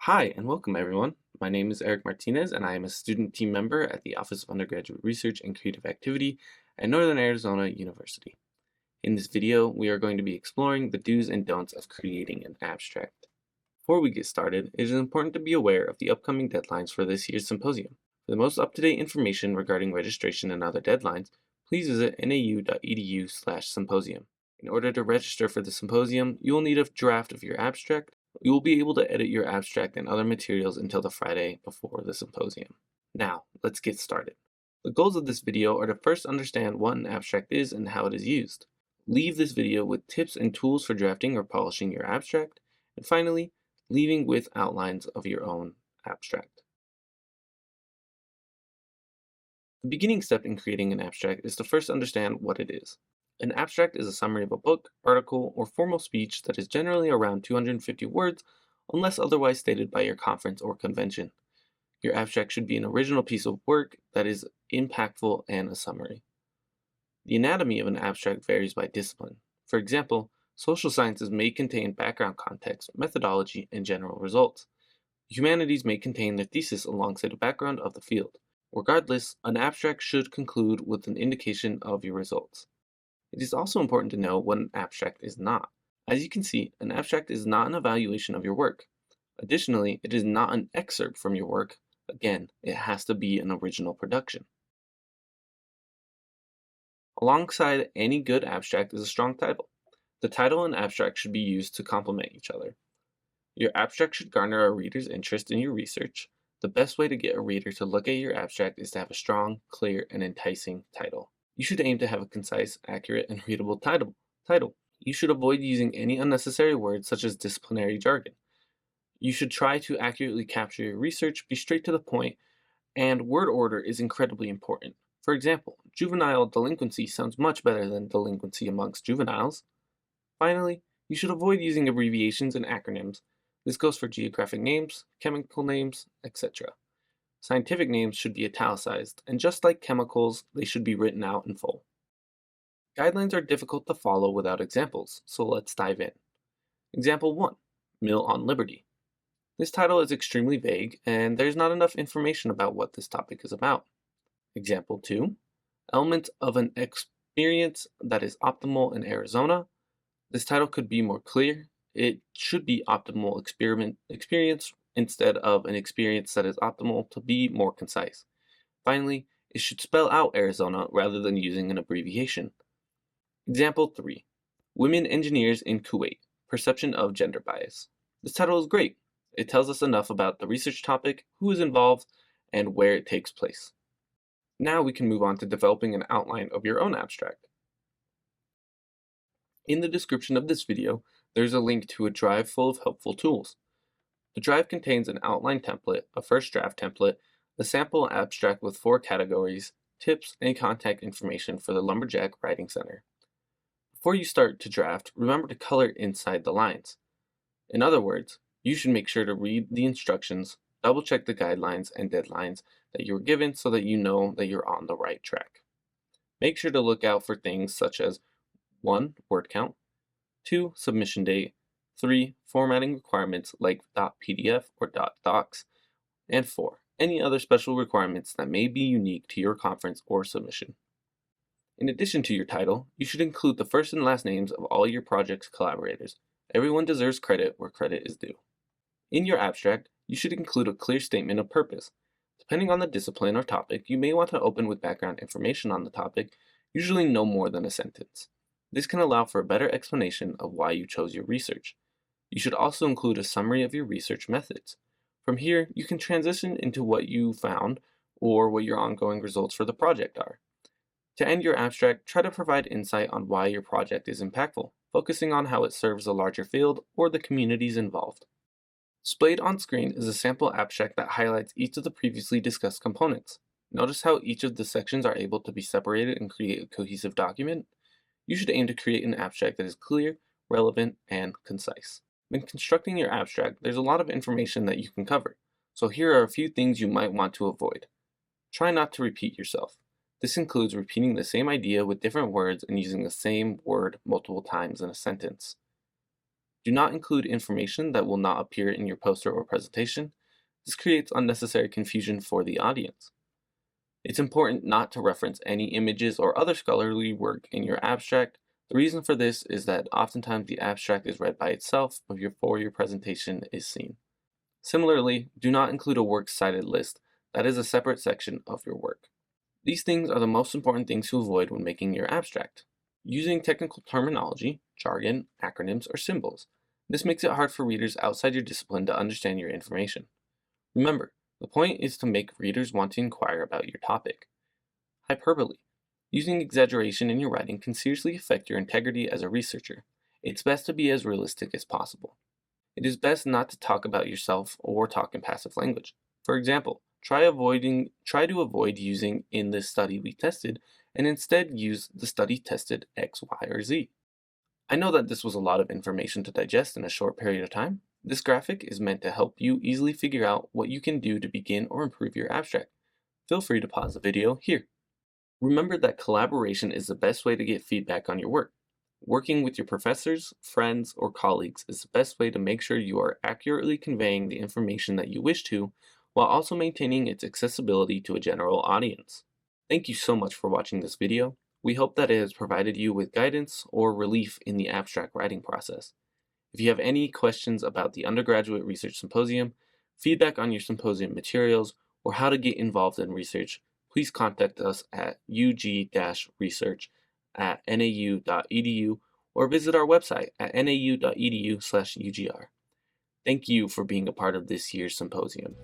Hi, and welcome everyone. My name is Eric Martinez, and I am a student team member at the Office of Undergraduate Research and Creative Activity at Northern Arizona University. In this video, we are going to be exploring the do's and don'ts of creating an abstract. Before we get started, it is important to be aware of the upcoming deadlines for this year's symposium. For the most up-to-date information regarding registration and other deadlines, please visit nau.edu/symposium. In order to register for the symposium, you will need a draft of your abstract. You will be able to edit your abstract and other materials until the Friday before the symposium. Now, let's get started. The goals of this video are to first understand what an abstract is and how it is used. Leave this video with tips and tools for drafting or polishing your abstract. And finally, leaving with outlines of your own abstract. The beginning step in creating an abstract is to first understand what it is. An abstract is a summary of a book, article, or formal speech that is generally around 250 words unless otherwise stated by your conference or convention. Your abstract should be an original piece of work that is impactful and a summary. The anatomy of an abstract varies by discipline. For example, social sciences may contain background context, methodology, and general results. Humanities may contain their thesis alongside a background of the field. Regardless, an abstract should conclude with an indication of your results. It is also important to know what an abstract is not. As you can see, an abstract is not an evaluation of your work. Additionally, it is not an excerpt from your work. Again, it has to be an original production. Alongside any good abstract is a strong title. The title and abstract should be used to complement each other. Your abstract should garner a reader's interest in your research. The best way to get a reader to look at your abstract is to have a strong, clear, and enticing title. You should aim to have a concise, accurate, and readable title. You should avoid using any unnecessary words such as disciplinary jargon. You should try to accurately capture your research, be straight to the point, and word order is incredibly important. For example, juvenile delinquency sounds much better than delinquency amongst juveniles. Finally, you should avoid using abbreviations and acronyms. This goes for geographic names, chemical names, etc. Scientific names should be italicized, and just like chemicals, they should be written out in full. Guidelines are difficult to follow without examples, so let's dive in. Example 1, Mill on Liberty. This title is extremely vague, and there's not enough information about what this topic is about. Example 2, Elements of an Experience that is Optimal in Arizona. This title could be more clear. It should be optimal experience instead of an experience that is optimal to be more concise. Finally, it should spell out Arizona rather than using an abbreviation. Example 3, Women Engineers in Kuwait, Perception of Gender Bias. This title is great. It tells us enough about the research topic, who is involved, and where it takes place. Now we can move on to developing an outline of your own abstract. In the description of this video, there's a link to a drive full of helpful tools. The drive contains an outline template, a first draft template, a sample abstract with 4 categories, tips, and contact information for the Lumberjack Writing Center. Before you start to draft, remember to color inside the lines. In other words, you should make sure to read the instructions, double check the guidelines and deadlines that you were given so that you know that you're on the right track. Make sure to look out for things such as 1, word count, 2, submission date, 3, formatting requirements like .pdf or .docs, and 4, any other special requirements that may be unique to your conference or submission. In addition to your title, you should include the first and last names of all your project's collaborators. Everyone deserves credit where credit is due. In your abstract, you should include a clear statement of purpose. Depending on the discipline or topic, you may want to open with background information on the topic, usually no more than a sentence. This can allow for a better explanation of why you chose your research. You should also include a summary of your research methods. From here, you can transition into what you found or what your ongoing results for the project are. To end your abstract, try to provide insight on why your project is impactful, focusing on how it serves a larger field or the communities involved. Displayed on screen is a sample abstract that highlights each of the previously discussed components. Notice how each of the sections are able to be separated and create a cohesive document? You should aim to create an abstract that is clear, relevant, and concise. When constructing your abstract, there's a lot of information that you can cover, so here are a few things you might want to avoid. Try not to repeat yourself. This includes repeating the same idea with different words and using the same word multiple times in a sentence. Do not include information that will not appear in your poster or presentation. This creates unnecessary confusion for the audience. It's important not to reference any images or other scholarly work in your abstract. The reason for this is that oftentimes the abstract is read by itself before your presentation is seen. Similarly, do not include a works cited list. That is a separate section of your work. These things are the most important things to avoid when making your abstract. Using technical terminology, jargon, acronyms, or symbols. This makes it hard for readers outside your discipline to understand your information. Remember, the point is to make readers want to inquire about your topic. Hyperbole. Using exaggeration in your writing can seriously affect your integrity as a researcher. It's best to be as realistic as possible. It is best not to talk about yourself or talk in passive language. For example, try to avoid using "in this study we tested" and instead use "the study tested X, Y, or Z." I know that this was a lot of information to digest in a short period of time. This graphic is meant to help you easily figure out what you can do to begin or improve your abstract. Feel free to pause the video here. Remember that collaboration is the best way to get feedback on your work. Working with your professors, friends, or colleagues is the best way to make sure you are accurately conveying the information that you wish to, while also maintaining its accessibility to a general audience. Thank you so much for watching this video. We hope that it has provided you with guidance or relief in the abstract writing process. If you have any questions about the Undergraduate Research Symposium, feedback on your symposium materials, or how to get involved in research, please contact us at ug-research@nau.edu or visit our website at nau.edu/ugr. Thank you for being a part of this year's symposium.